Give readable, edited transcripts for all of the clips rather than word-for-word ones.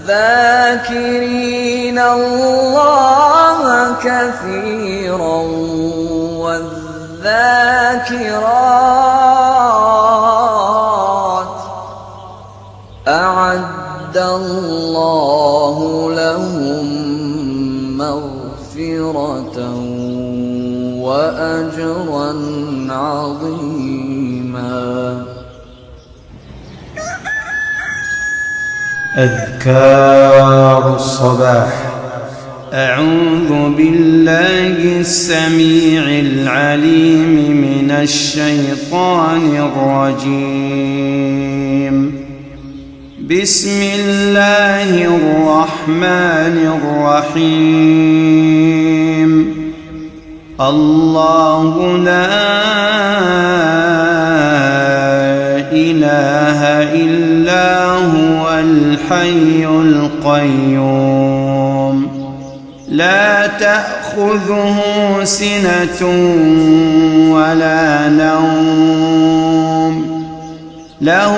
والذاكرين الله كثيرا والذاكرات أعد الله لهم مغفرة وأجرا عظيما. أذكار الصباح. أعوذ بالله السميع العليم من الشيطان الرجيم. بسم الله الرحمن الرحيم. الله لا إله إلا هو الحي القيوم لا تأخذه سنة ولا نوم له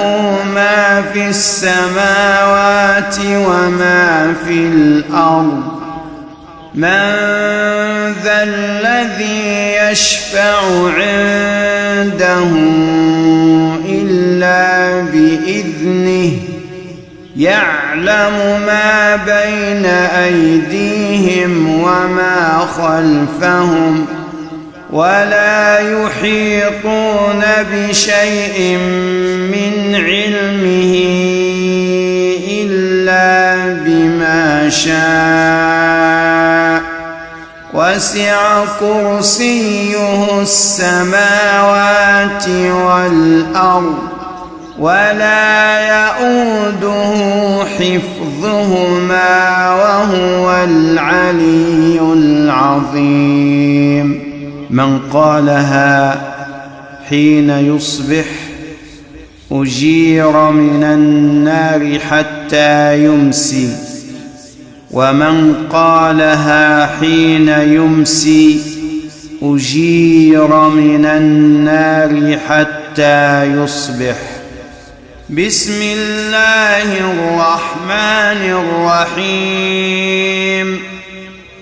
ما في السماوات وما في الأرض من ذا الذي يشفع عنده إلا بإذنه يعلم ما بين أيديهم وما خلفهم ولا يحيطون بشيء من علمه إلا بما شاء وسع كرسيه السماوات والأرض ولا يؤوده حفظهما وهو العلي العظيم. من قالها حين يصبح أجير من النار حتى يمسي، ومن قالها حين يمسي أجير من النار حتى يصبح. بسم الله الرحمن الرحيم.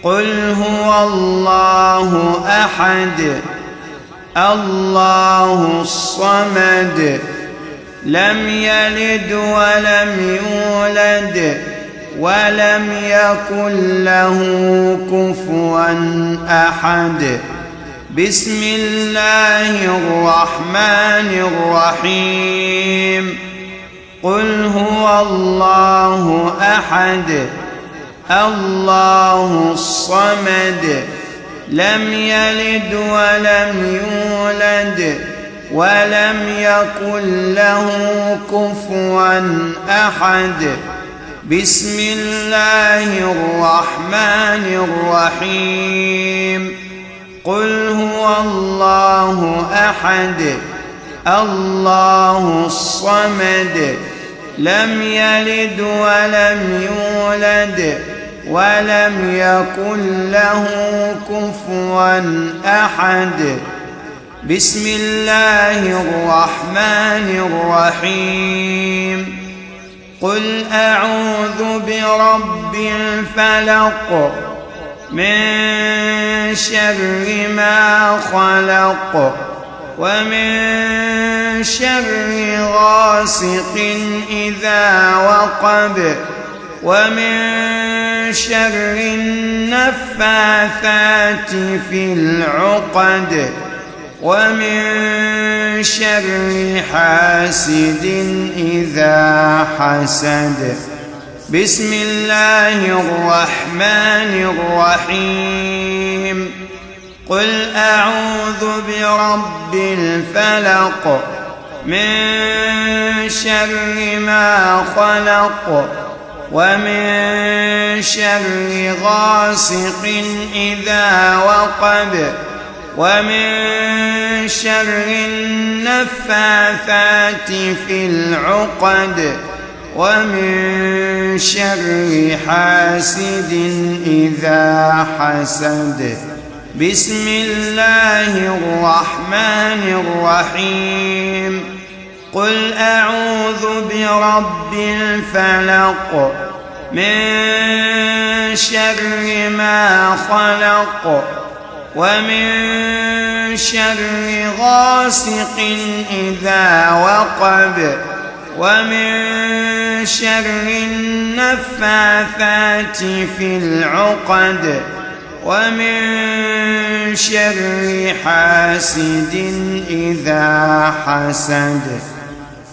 قل هو الله أحد الله الصمد لم يلد ولم يولد ولم يكن له كفوا أحد. بسم الله الرحمن الرحيم. قل هو الله أحد الله الصمد لم يلد ولم يولد ولم يكن له كفوا أحد. بسم الله الرحمن الرحيم. قل هو الله أحد الله الصمد لم يلد ولم يولد ولم يكن له كفوا أحد. بسم الله الرحمن الرحيم. قل أعوذ برب الفلق من شر ما خلق ومن شر غاسق إذا وقب ومن شر النفاثات في العقد ومن شر حاسد إذا حسد. بسم الله الرحمن الرحيم. قل أعوذ برب الفلق من شر ما خلق ومن شر غاسق إذا وقب ومن شر النفاثات في العقد ومن شر حاسد إذا حسد. بسم الله الرحمن الرحيم. قل أعوذ برب الفلق من شر ما خلق ومن شر غاسق إذا وقب ومن شر النفاثات في العقد ومن شر حاسد إذا حسد.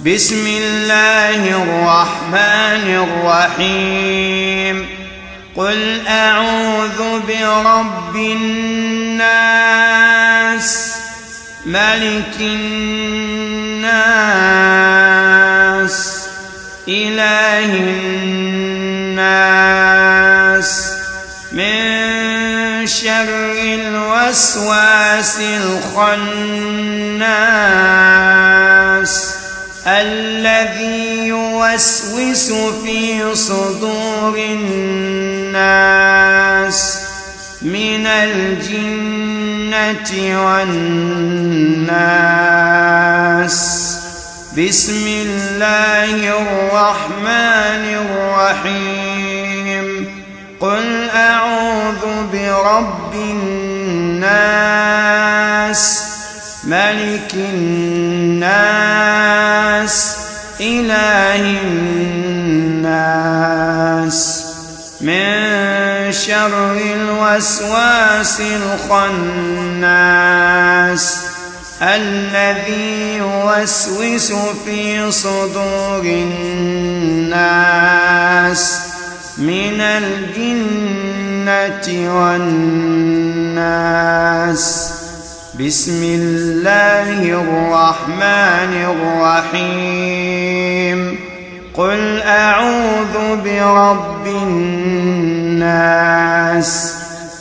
بسم الله الرحمن الرحيم. قل أعوذ برب الناس ملك الناس إله الناس من شر الوسواس الخناس الذي يوسوس في صدور الناس من الجنة والناس. بسم الله الرحمن الرحيم. قل أعوذ برب الناس ملك الناس إله الناس من شر الوسواس الخناس الذي يوسوس في صدور الناس من الجنة والناس. بسم الله الرحمن الرحيم. قل أعوذ برب الناس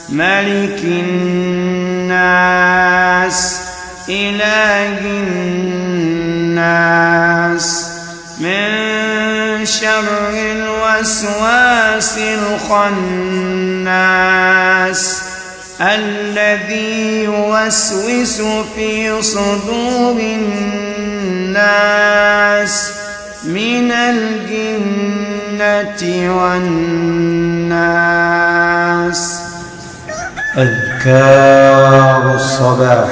ملك الناس إله الناس من شر الوسواس الخناس الذي يوسوس في صدور الناس من الجنة والناس. أذكار الصباح.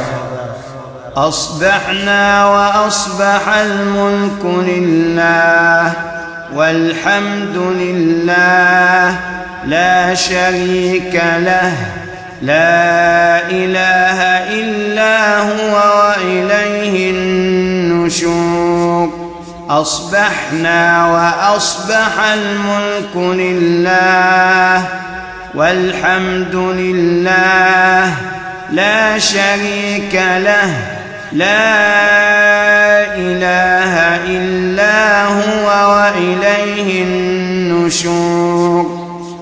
أصبحنا وأصبح الملك لله والحمد لله لا شريك له لا إله إلا هو وإليه النشور. أصبحنا وأصبح الملك لله والحمد لله لا شريك له لا إله إلا هو وإليه النشور.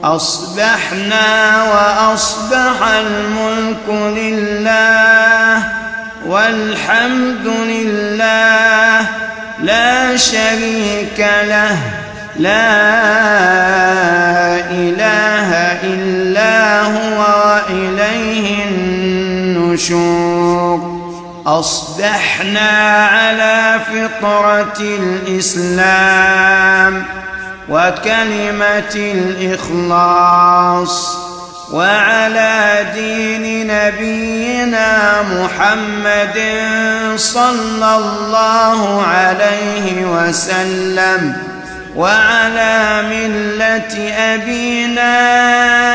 أصبحنا وأصبح الملك لله والحمد لله لا شريك له لا إله إلا هو وإليه النشور. أصبحنا على فطرة الإسلام وكلمة الإخلاص وعلى دين نبينا محمد صلى الله عليه وسلم وعلى ملة أبينا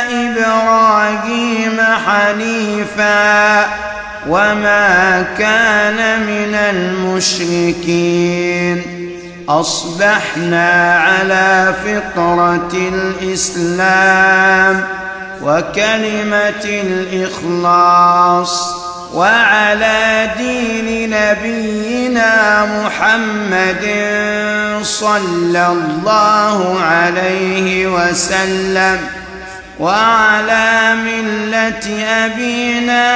إبراهيم حنيفا وما كان من المشركين. أصبحنا على فطرة الإسلام وكلمة الإخلاص وعلى دين نبينا محمد صلى الله عليه وسلم وعلى ملة أبينا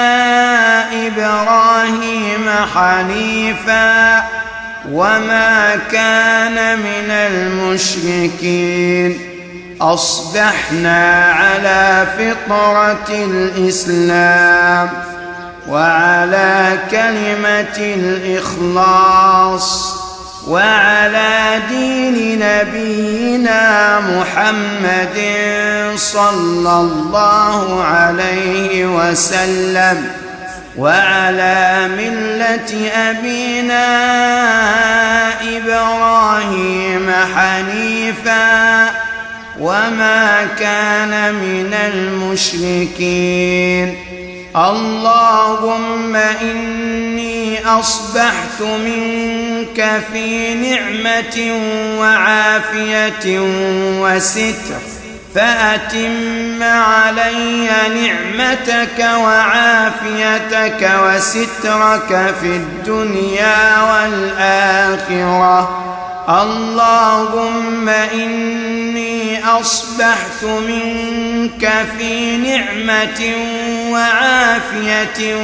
إبراهيم حنيفا وما كان من المشركين. أصبحنا على فطرة الإسلام وعلى كلمة الإخلاص وعلى دين نبينا محمد صلى الله عليه وسلم، وعلى ملة أبينا إبراهيم حنيفا وما كان من المشركين. اللهم إني أصبحت منك في نعمة وعافية وستر، فأتم علي نعمتك وعافيتك وسترك في الدنيا والآخرة. اللهم إني أصبحت منك في نعمة وعافية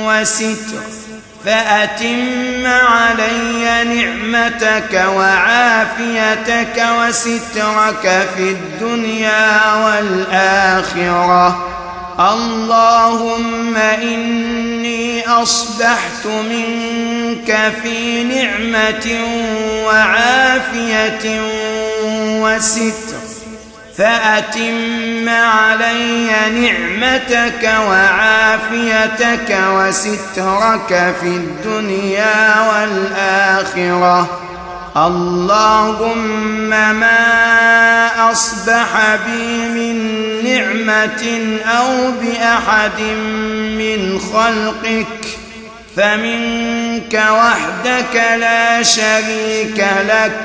وستر، فأتم علي نعمتك وعافيتك وسترك في الدنيا والآخرة. اللهم إني أصبحت منك في نعمة وعافية وستر، فأتم علي نعمتك وعافيتك وسترك في الدنيا والآخرة. اللهم ما أصبح بي من نعمة أو بأحد من خلقك فمنك وحدك لا شريك لك،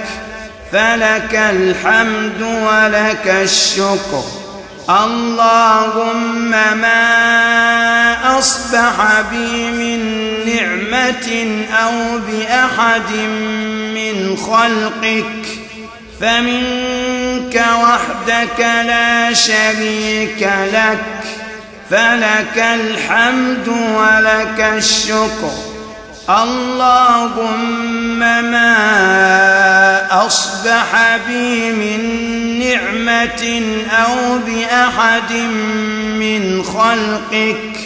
فلك الحمد ولك الشكر. اللهم ما أصبح بي من نعمة أو بأحد من خلقك فمنك وحدك لا شريك لك، فلك الحمد ولك الشكر. اللهم ما أصبح بي من نعمة أو بأحد من خلقك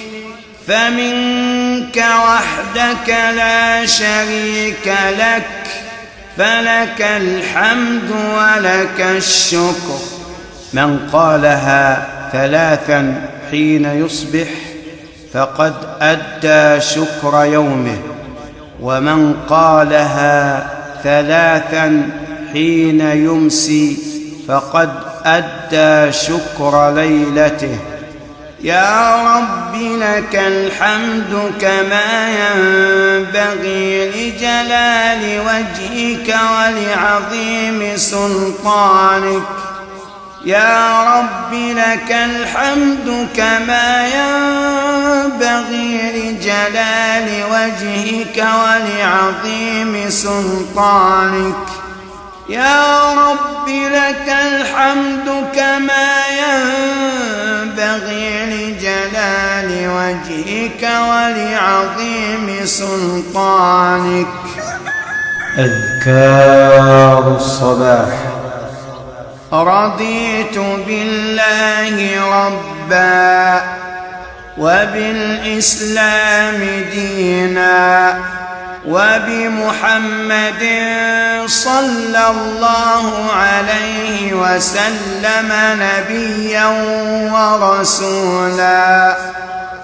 فمنك وحدك لا شريك لك، فلك الحمد ولك الشكر. من قالها 3 حين يصبح فقد أدى شكر يومه، ومن قالها 3 حين يمسي فقد أدى شكر ليلته. يا رب لك الحمد كما ينبغي لجلال وجهك ولعظيم سلطانك. يا رب لك الحمد كما ينبغي لجلال وجهك ولعظيم سلطانك. يا رب لك الحمد كما ينبغي لجلال وجهك ولعظيم سلطانك. أذكار الصباح. رضيت بالله ربا وبالإسلام دينا وبمحمد صلى الله عليه وسلم نبيا ورسولا.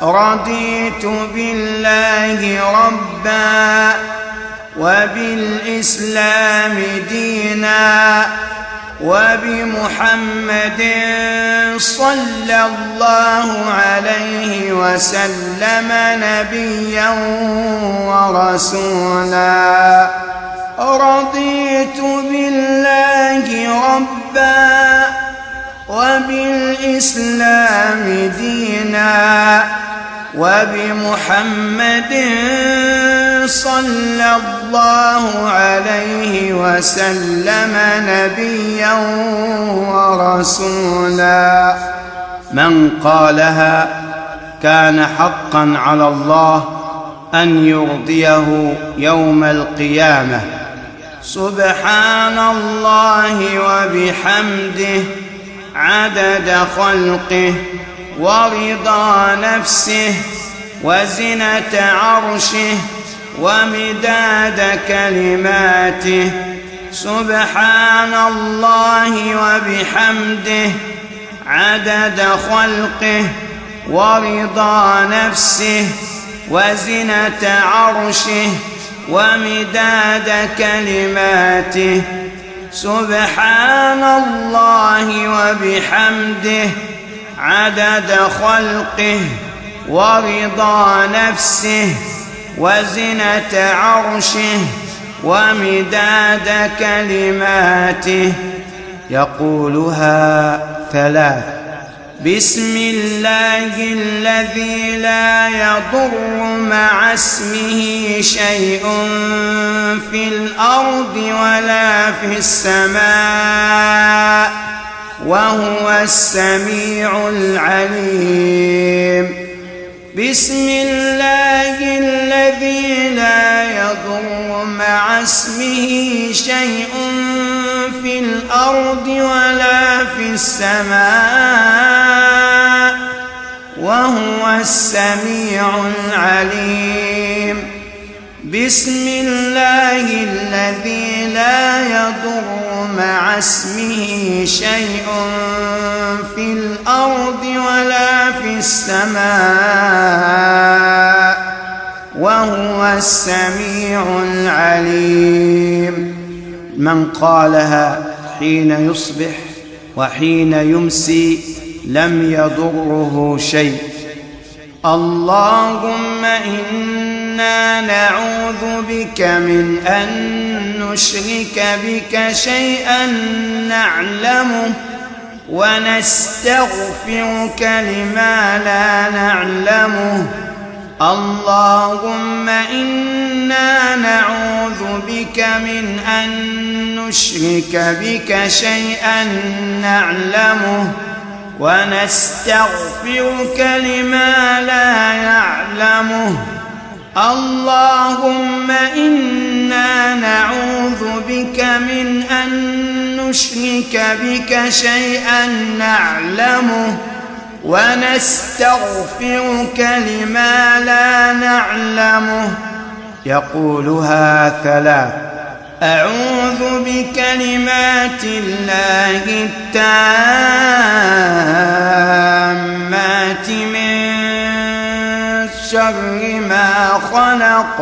رضيت بالله ربا وبالإسلام دينا وبمحمد صلى الله عليه وسلم نبيا ورسولا. رضيت بالله ربا وبالإسلام دينا وبمحمد صلى الله عليه وسلم نبيا ورسولا. من قالها كان حقا على الله أن يرضيه يوم القيامة. سبحان الله وبحمده عدد خلقه ورضا نفسه وزنة عرشه ومداد كلماته. سبحان الله وبحمده عدد خلقه ورضا نفسه وزنة عرشه ومداد كلماته. سبحان الله وبحمده عدد خلقه ورضا نفسه وزنة عرشه ومداد كلماته. يقولها 3. بسم الله الذي لا يضر مع اسمه شيء في الأرض ولا في السماء وهو السميع العليم. بسم الله الذي لا يضر مع اسمه شيء في الأرض ولا في السماء وهو السميع العليم. بسم الله الذي لا يضر مع اسمه شيء في الأرض ولا في السماء وهو السميع العليم. من قالها حين يصبح وحين يمسي لم يضره شيء. اللهم إنا نعوذ بك من أن نشرك بك شيئا نعلمه ونستغفرك لما لا نعلمه. اللهم إنا نعوذ بك من أن نشرك بك شيئا نعلمه ونستغفرك لما لا نعلمه. اللهم إنا نعوذ بك من أن نشرك بك شيئا نعلمه ونستغفرك لما لا نعلمه. يقولها 3. أعوذ بكلمات الله التامات من شر ما خلق.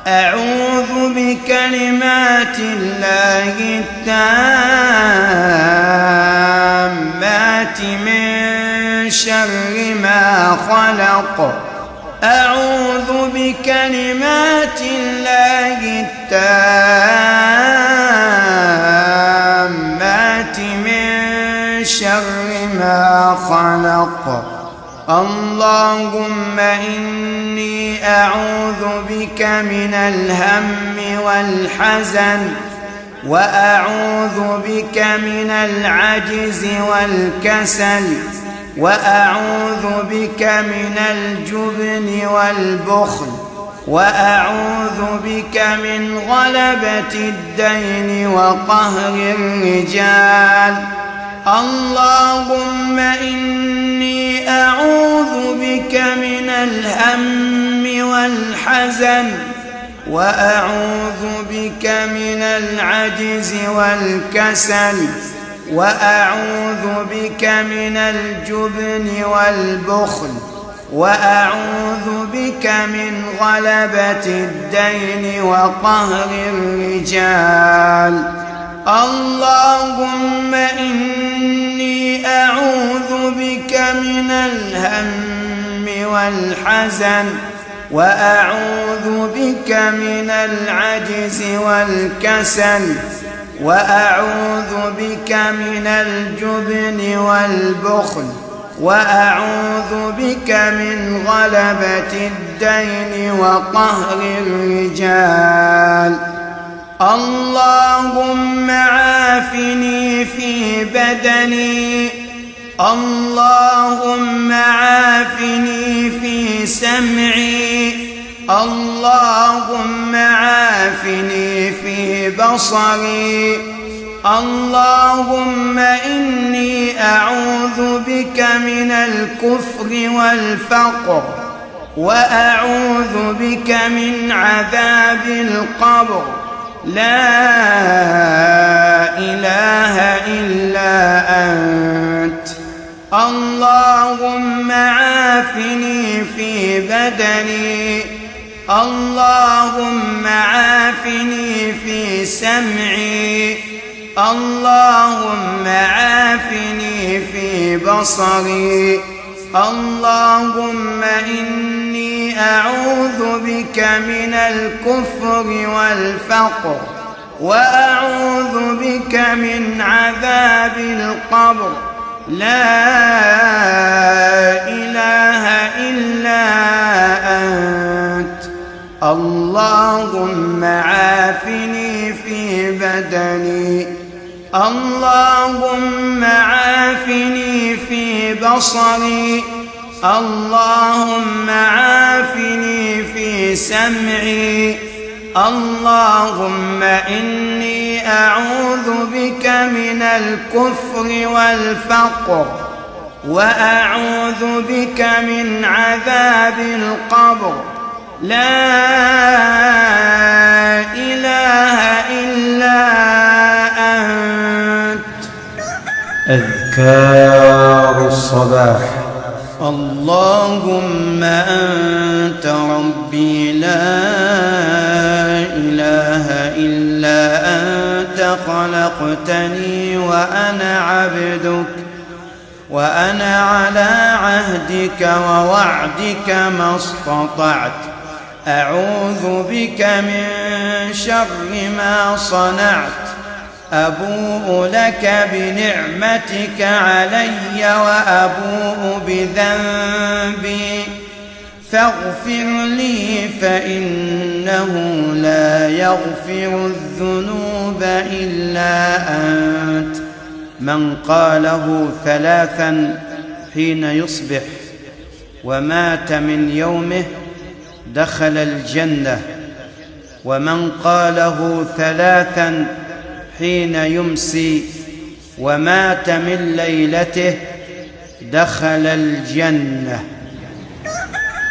أعوذ بكلمات الله التامات من شر ما خلق. أعوذ بكلمات الله التامات من شر ما خلق. اللهم إني أعوذ بك من الهم والحزن وأعوذ بك من العجز والكسل وأعوذ بك من الجبن والبخل وأعوذ بك من غلبة الدين وقهر الرجال. اللهم إني أعوذ بك من الهم والحزن وأعوذ بك من العجز والكسل وأعوذ بك من الجبن والبخل وأعوذ بك من غلبة الدين وقهر الرجال. اللهم إني أعوذ بك من الهم والحزن وأعوذ بك من العجز والكسل وأعوذ بك من الجبن والبخل وأعوذ بك من غلبة الدين وقهر الرجال. اللهم عافني في بدني. اللهم عافني في سمعي. اللهم عافني في بصري. اللهم إني أعوذ بك من الكفر والفقر وأعوذ بك من عذاب القبر لا إله إلا أنت اللهم عافني في بدني اللهم عافني في سمعي اللهم عافني في بصري اللهم إني أعوذ بك من الكفر والفقر وأعوذ بك من عذاب القبر لا إله إلا أنت اللهم عافني في بدني اللهم عافني في بصري اللهم عافني في سمعي اللهم إني أعوذ بك من الكفر والفقر وأعوذ بك من عذاب القبر لا إله إلا أنت. أذكار الصباح. اللهم أنت ربي لا إله إلا أنت خلقتني وأنا عبدك وأنا على عهدك ووعدك ما استطعت أعوذ بك من شر ما صنعت أبوء لك بنعمتك علي وأبوء بذنبي فاغفر لي فإنه لا يغفر الذنوب إلا أنت. من قاله 3 حين يصبح ومات من يومه دخل الجنة ومن قاله 3 حين يمسي ومات من ليلته دخل الجنة.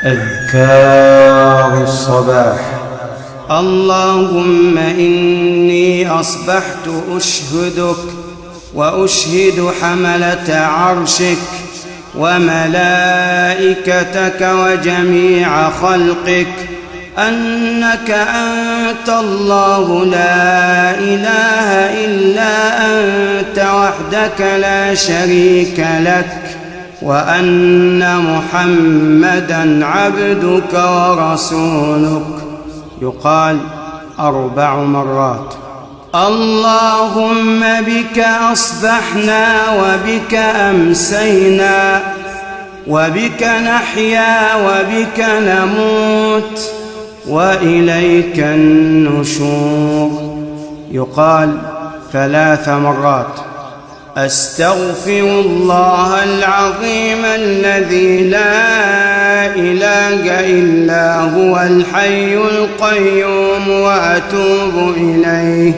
أذكار الصباح. اللهم إني أصبحت أشهدك وأشهد حملة عرشك وملائكتك وجميع خلقك أنك أنت الله لا إله إلا أنت وحدك لا شريك لك وأن محمدًا عبدك ورسولك. يقال 4 مرات. اللهم بك أصبحنا وبك أمسينا وبك نحيا وبك نموت وإليك النشور. يقال 3 مرات. أستغفر الله العظيم الذي لا إله إلا هو الحي القيوم وأتوب إليه.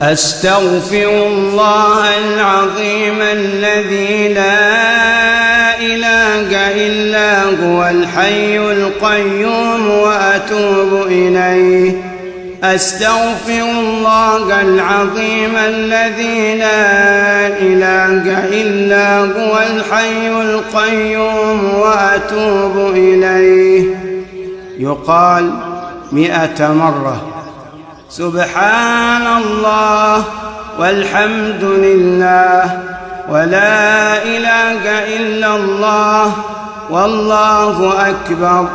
أستغفر الله العظيم الذي لا إله إلا هو الحي القيوم وأتوب إليه. أستغفر الله العظيم الذي لا إله إلا هو الحي القيوم وأتوب إليه. يقال 100 مرة. سبحان الله والحمد لله ولا إله إلا الله والله أكبر.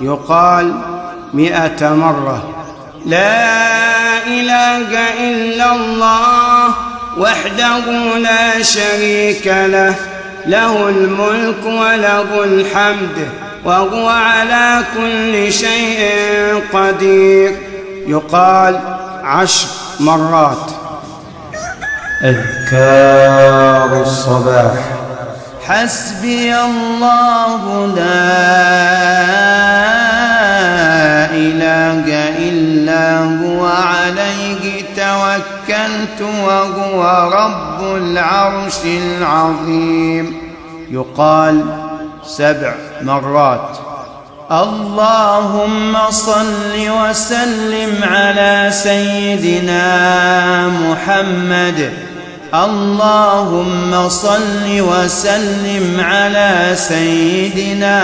يقال 100 مرة. لا إله إلا الله وحده لا شريك له له الملك وله الحمد وهو على كل شيء قدير. يقال 10 مرات. أذكار الصباح. حسبي الله لا إله إلا هو عليه توكلت وهو رب العرش العظيم. يقال 7 مرات. اللهم صل وسلم على سيدنا محمد. اللهم صل وسلم على سيدنا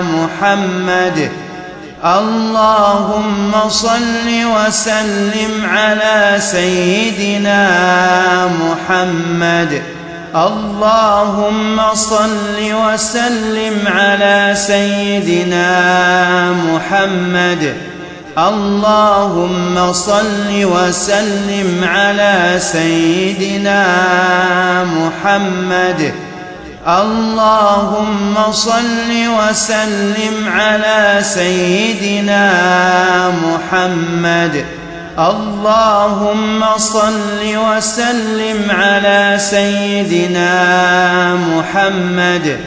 محمد. اللهم صل وسلم على سيدنا محمد. اللهم صل وسلم على سيدنا محمد. اللهم صل وسلم على سيدنا محمد. اللهم صل وسلم على سيدنا محمد. اللهم صل وسلم على سيدنا محمد.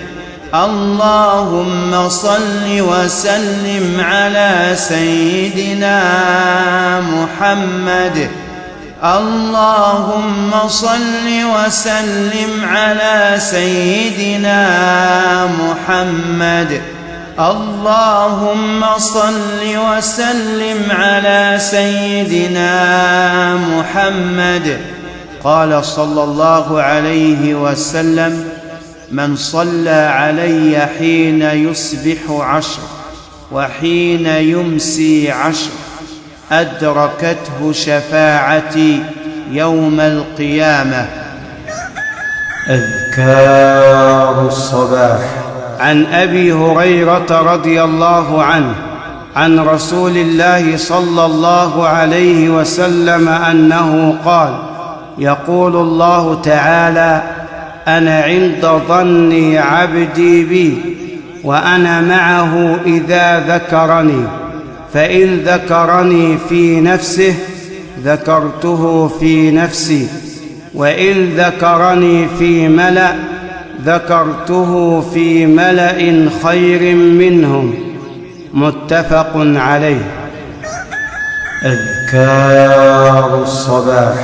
اللهم صل وسلم على سيدنا محمد. اللهم صل وسلم على سيدنا محمد. اللهم صل وسلم على سيدنا محمد. قال صلى الله عليه وسلم: من صلى علي حين يصبح 10 وحين يمسي 10 أدركته شفاعتي يوم القيامة. أذكار الصباح. عن أبي هريرة رضي الله عنه عن رسول الله صلى الله عليه وسلم أنه قال: يقول الله تعالى: أنا عند ظن عبدي بي وأنا معه إذا ذكرني، فإن ذكرني في نفسه ذكرته في نفسي، وإن ذكرني في ملأ ذكرته في ملأ خير منهم. متفق عليه. أذكار الصباح.